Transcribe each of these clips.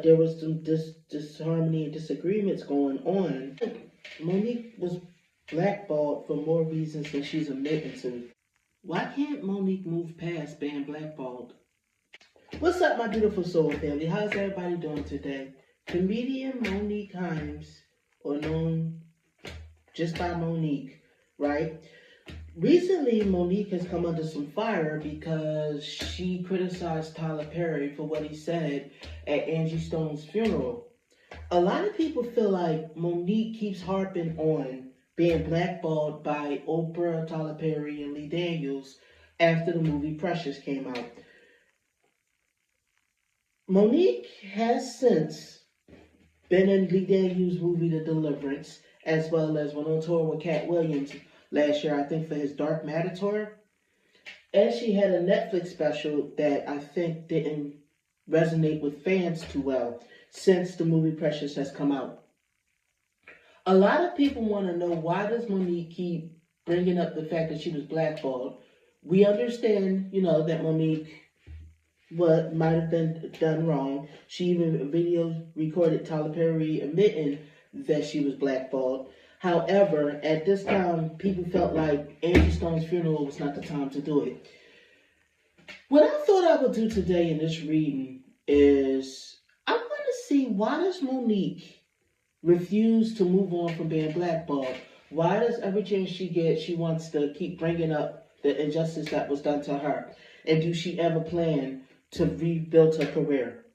there was some disharmony and disagreements going on. Monique was blackballed for more reasons than she's admitting to. Why can't Monique move past being blackballed? What's up, my beautiful soul family? How's everybody doing today? Comedian Monique Himes, or known just by Monique, right? Recently, Monique has come under some fire because she criticized Tyler Perry for what he said at Angie Stone's funeral. A lot of people feel like Monique keeps harping on being blackballed by Oprah, Tyler Perry, and Lee Daniels after the movie Precious came out. Monique has since been in Lee Daniels' movie The Deliverance, as well as went on tour with Cat Williams last year, I think, for his Dark Matter tour. And she had a Netflix special that I think didn't resonate with fans too well since the movie Precious has come out. A lot of people want to know, why does Monique keep bringing up the fact that she was blackballed? We understand, that Monique might have been done wrong. She even recorded Tyler Perry admitting that she was blackballed. However, at this time, people felt like Angie Stone's funeral was not the time to do it. What I thought I would do today in this reading is I want to see, why does Monique refuse to move on from being blackballed? Why does every chance she gets, she wants to keep bringing up the injustice that was done to her? And do she ever plan to rebuild her career?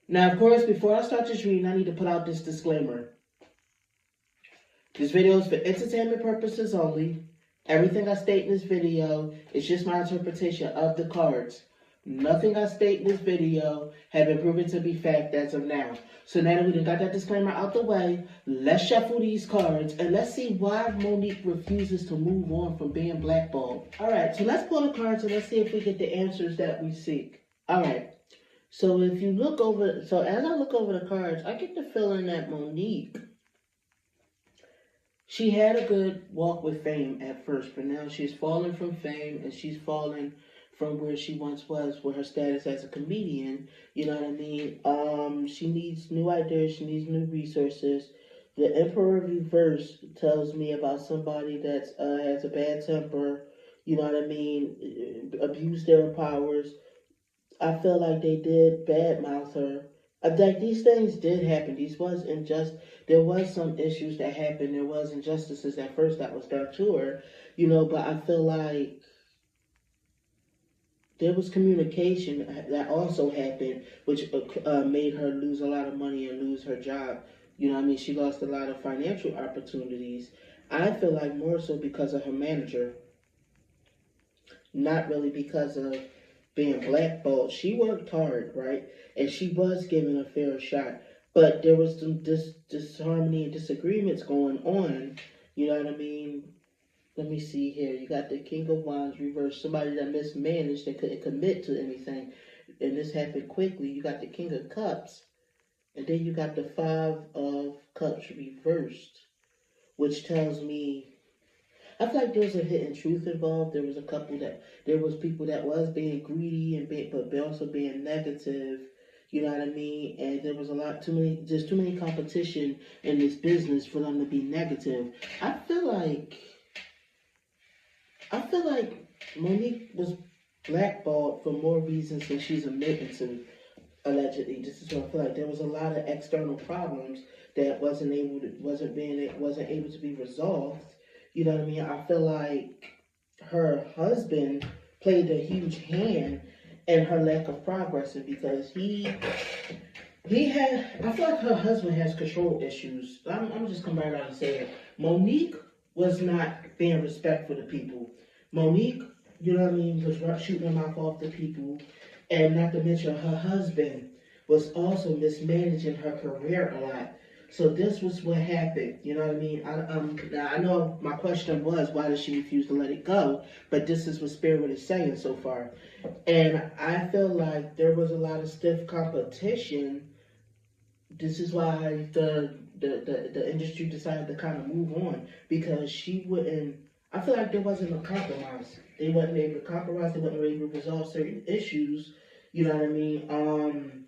Now, of course, before I start this reading, I need to put out this disclaimer. This video is for entertainment purposes only. Everything I state in this video is just my interpretation of the cards. Nothing I state in this video has been proven to be fact as of now. So now that we done got that disclaimer out the way, let's shuffle these cards and let's see why Monique refuses to move on from being blackballed. Alright, so let's pull the cards and let's see if we get the answers that we seek. Alright, so if you look over, so as I look over the cards, I get the feeling that Monique, she had a good walk with fame at first, but now she's fallen from fame and she's fallen from where she once was with her status as a comedian. You know what I mean? She needs new ideas, she needs new resources. The Emperor reverse tells me about somebody that has a bad temper, you know what I mean, abuse their powers. I feel like they did badmouth her. Like, these things did happen. There was some issues that happened. There was injustices at first that was done to her, but I feel like there was communication that also happened, which made her lose a lot of money and lose her job. You know what I mean? She lost a lot of financial opportunities. I feel like more so because of her manager, not really because of being blackballed. She worked hard, right? And she was given a fair shot. But there was some disharmony and disagreements going on. You know what I mean? Let me see here. You got the King of Wands reversed. Somebody that mismanaged and couldn't commit to anything. And this happened quickly. You got the King of Cups. And then you got the Five of Cups reversed. Which tells me, I feel like there was a hidden truth involved. There was people that was being greedy but also being negative. You know what I mean? And there was there's too many competition in this business for them to be negative. I feel like Monique was blackballed for more reasons than she's admitting to, allegedly. This is what I feel like. There was a lot of external problems that wasn't able to be resolved. You know what I mean? I feel like her husband played a huge hand in her lack of progressing because I feel like her husband has control issues. I'm just coming right out and saying it. Monique was not being respectful to people. Monique, you know what I mean, was shooting her mouth off to people. And not to mention her husband was also mismanaging her career a lot. So this was what happened, you know what I mean? I know my question was, why does she refuse to let it go? But this is what Spirit is saying so far. And I feel like there was a lot of stiff competition. This is why the industry decided to kind of move on, because I feel like there wasn't a compromise. They wasn't able to compromise, they wasn't able to resolve certain issues, you know what I mean?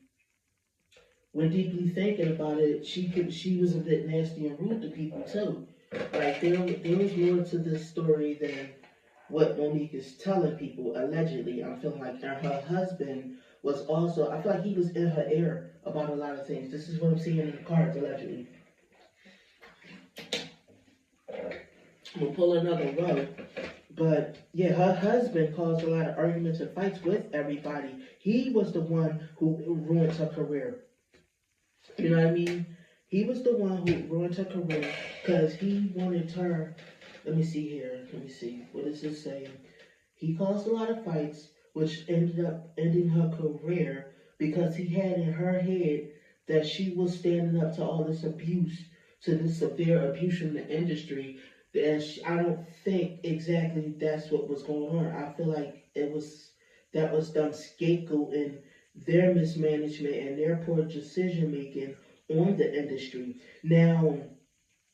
when deeply thinking about it, she was a bit nasty and rude to people too. Like there was more to this story than what Monique is telling people. Allegedly, I feel like her husband was also. I feel like he was in her ear about a lot of things. This is what I'm seeing in the cards. Allegedly, I'm gonna pull another row. But yeah, her husband caused a lot of arguments and fights with everybody. He was the one who ruined her career. You know what I mean? He was the one who ruined her career because he wanted her. Let me see here. Let me see. What is this saying? He caused a lot of fights, which ended up ending her career because he had in her head that she was standing up to all this abuse, to this severe abuse from the industry. And I don't think exactly that's what was going on. I feel like that was them scapegoating their mismanagement and their poor decision making on the industry. Now,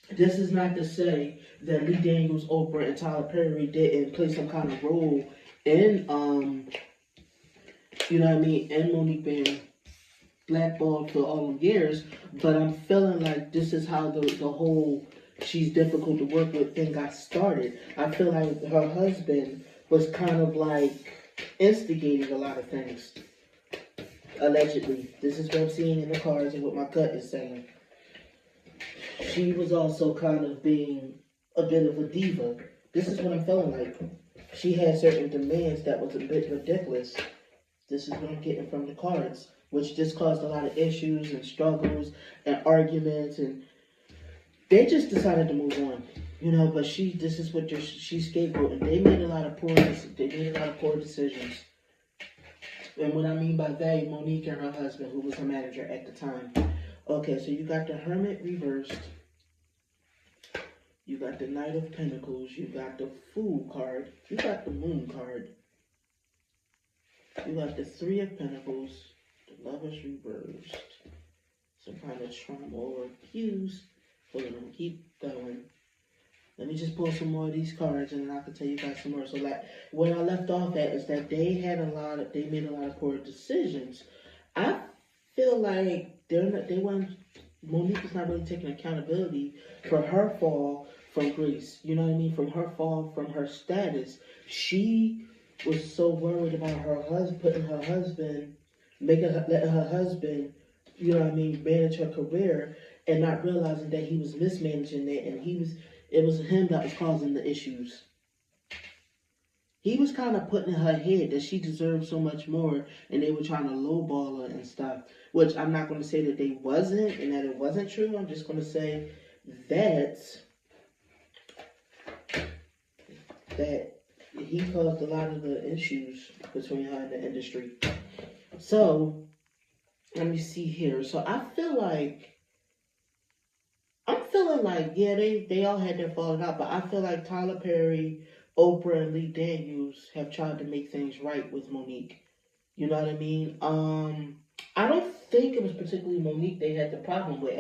this is not to say that Lee Daniels, Oprah, and Tyler Perry didn't play some kind of role in, you know what I mean, and Monique being blackballed for all them years. But I'm feeling like this is how the whole she's difficult to work with thing got started. I feel like her husband was kind of like instigating a lot of things. Allegedly. This is what I'm seeing in the cards and what my gut is saying. She was also kind of being a bit of a diva. This is what I'm feeling like. She had certain demands that was a bit ridiculous. This is what I'm getting from the cards, which just caused a lot of issues and struggles and arguments, and they just decided to move on. You know, but this is what she's scapegoating. They made a lot of poor decisions. And what I mean by they, Monique and her husband, who was her manager at the time. Okay, so you got the Hermit reversed. You got the Knight of Pentacles. You got the Fool card. You got the Moon card. You got the Three of Pentacles. The Lovers reversed. Some kind of trauma or abuse. Hold on, I'm gonna keep going. Let me just pull some more of these cards and then I can tell you guys some more. So like where I left off at is that they made a lot of poor decisions. I feel like Monique is not really taking accountability for her fall from grace. You know what I mean? From her fall from her status. She was so worried about her husband, letting her husband, you know what I mean, manage her career and not realizing that he was mismanaging it and it was him that was causing the issues. He was kind of putting in her head that she deserved so much more and they were trying to lowball her and stuff. Which I'm not going to say that they wasn't and that it wasn't true. I'm just going to say that he caused a lot of the issues between her and the industry. So, let me see here. So I'm feeling like, yeah, they all had their falling out, but I feel like Tyler Perry, Oprah, and Lee Daniels have tried to make things right with Monique. You know what I mean? I don't think it was particularly Monique they had the problem with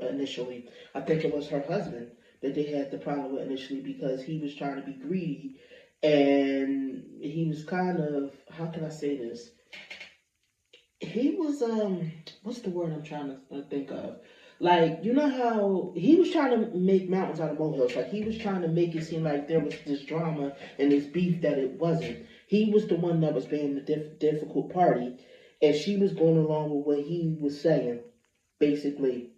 initially. I think it was her husband that they had the problem with initially because he was trying to be greedy and he was kind of, how can I say this? He was, what's the word I'm trying to think of? Like, you know how he was trying to make mountains out of molehills. Like, he was trying to make it seem like there was this drama and this beef that it wasn't. He was the one that was being the difficult party, and she was going along with what he was saying, basically.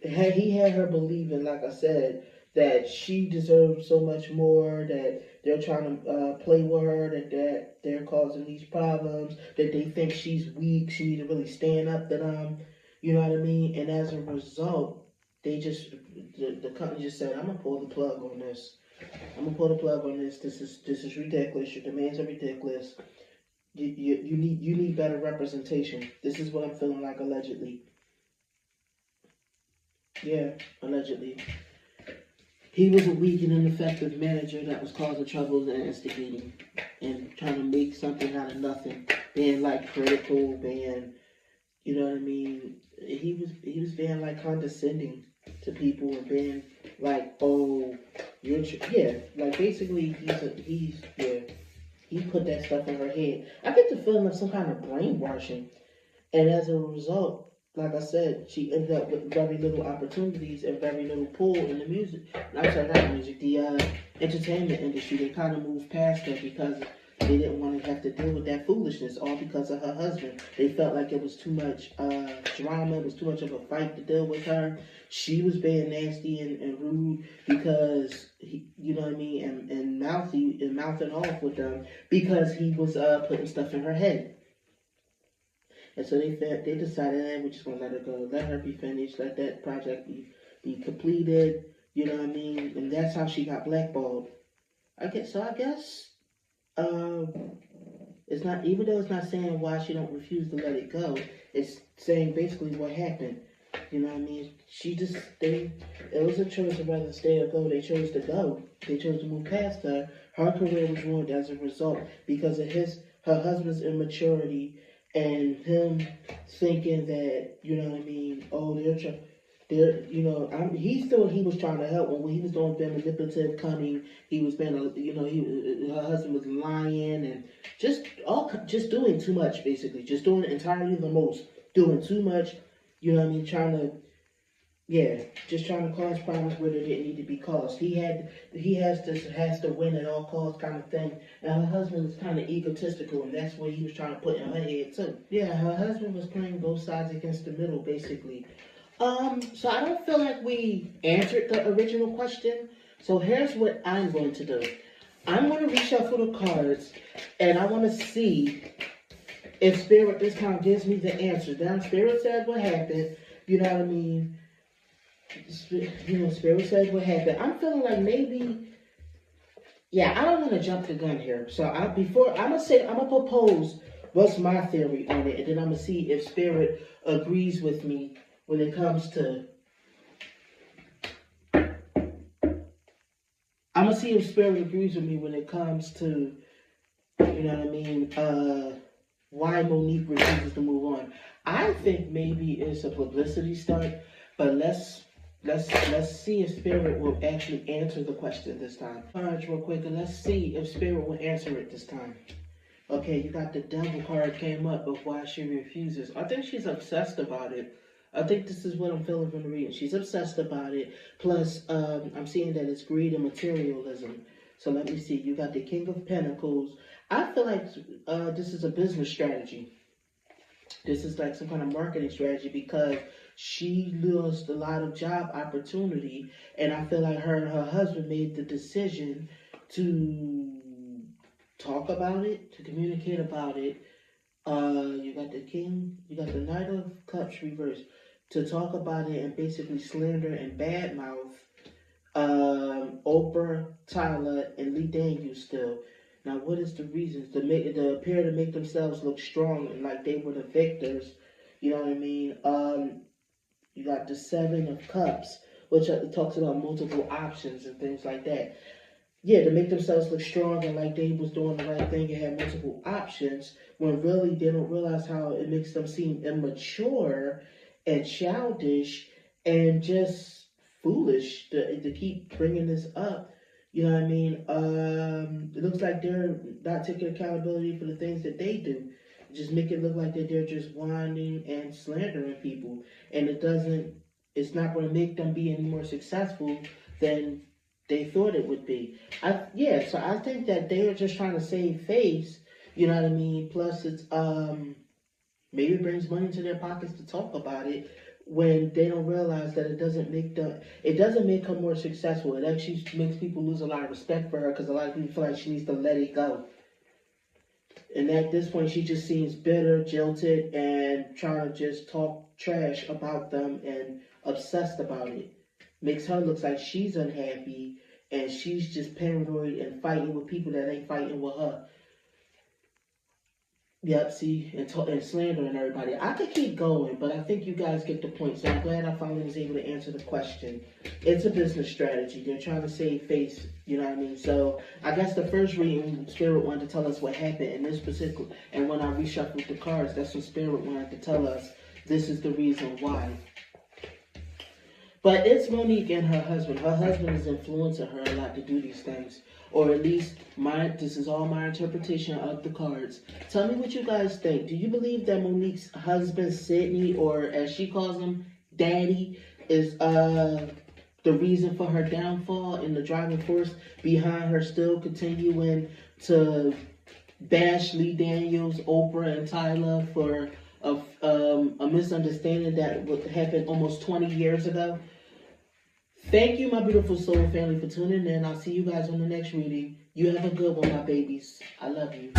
He had her believing, like I said, that she deserved so much more, that they're trying to play with her, that they're causing these problems, that they think she's weak, she need to really stand up to them. You know what I mean? And as a result, the company just said, I'm gonna pull the plug on this. I'm gonna pull the plug on this. This is ridiculous. Your demands are ridiculous. You need better representation. This is what I'm feeling like allegedly. Yeah, allegedly. He was a weak and ineffective manager that was causing troubles and instigating and trying to make something out of nothing. Being like critical, being, you know what I mean? He was being like condescending to people and being like, oh, yeah, like basically he put that stuff in her head. I get the feeling of some kind of brainwashing, and as a result, like I said, she ended up with very little opportunities and very little pull in the music. I'm sorry, not the music, the entertainment industry. They kind of moved past her because they didn't want to have to deal with that foolishness, all because of her husband. They felt like it was too much drama, it was too much of a fight to deal with her. She was being nasty and rude because he, you know what I mean, and mouthing off with them because he was putting stuff in her head. And so they decided, hey, we're just gonna let her go, let her be finished, let that project be completed. You know what I mean? And that's how she got blackballed. I guess it's not, even though it's not saying why she don't refuse to let it go. It's saying basically what happened. You know what I mean? It was a choice of whether stay or go. They chose to go. They chose to move past her. Her career was ruined as a result because of her husband's immaturity and him thinking that, you know what I mean, oh, he thought he was trying to help when he was being manipulative, cunning. He was being, her husband was lying and just doing too much, basically, just doing entirely the most, doing too much. You know what I mean? Just trying to cause problems where there didn't need to be caused. He has to win at all costs kind of thing. And her husband was kind of egotistical, and that's what he was trying to put in her head too. Yeah, her husband was playing both sides against the middle, basically. So I don't feel like we answered the original question. So here's what I'm going to do. I'm going to reshuffle the cards, and I want to see if Spirit this time gives me the answer. Down, Spirit said what happened. You know what I mean? Spirit says what happened. I'm feeling like maybe, I don't want to jump the gun here. So I'm gonna propose what's my theory on it, and then I'm gonna see if Spirit agrees with me when it comes to. I'm gonna see if Spirit agrees with me when it comes to, you know what I mean, why Monique refuses to move on. I think maybe it's a publicity stunt, but let's see if Spirit will actually answer the question this time. Cards real quick, and let's see if Spirit will answer it this time. Okay, you got the Devil card came up of why she refuses. I think she's obsessed about it. I think this is what I'm feeling from the reading. She's obsessed about it. Plus, I'm seeing that it's greed and materialism. So let me see. You got the King of Pentacles. I feel like this is a business strategy. This is like some kind of marketing strategy because she lost a lot of job opportunity, and I feel like her and her husband made the decision to talk about it, to communicate about it. You got the Knight of Cups reversed, to talk about it and basically slander and badmouth Oprah, Tyler, and Lee Daniels still. Now, what is the reasons? To appear to make themselves look strong and like they were the victors. You know what I mean? You got the Seven of Cups, which talks about multiple options and things like that. Yeah, to make themselves look strong and like they was doing the right thing and had multiple options, when really they don't realize how it makes them seem immature and childish and just foolish to keep bringing this up. You know what I mean? It looks like they're not taking accountability for the things that they do. Just make it look like that they're just whining and slandering people. And it's not going to make them be any more successful than they thought it would be. So I think that they are just trying to save face. You know what I mean? Plus, it's, maybe it brings money to their pockets to talk about it, when they don't realize that it doesn't make her more successful. It actually makes people lose a lot of respect for her because a lot of people feel like she needs to let it go. And at this point, she just seems bitter, jilted, and trying to just talk trash about them and obsessed about it. Makes her look like she's unhappy and she's just paranoid and fighting with people that ain't fighting with her. Yep, see, and slandering everybody. I could keep going, but I think you guys get the point. So I'm glad I finally was able to answer the question. It's a business strategy. They're trying to save face, you know what I mean? So I guess the first reading, Spirit wanted to tell us what happened in this particular, and when I reshuffled the cards, that's when Spirit wanted to tell us this is the reason why. But it's Monique and her husband. Her husband is influencing her a lot to do these things. Or at least this is all my interpretation of the cards. Tell me what you guys think. Do you believe that Monique's husband, Sydney, or as she calls him, Daddy, is the reason for her downfall and the driving force behind her still continuing to bash Lee Daniels, Oprah, and Tyler for a misunderstanding that happened almost 20 years ago? Thank you, my beautiful soul family, for tuning in. I'll see you guys on the next reading. You have a good one, my babies. I love you.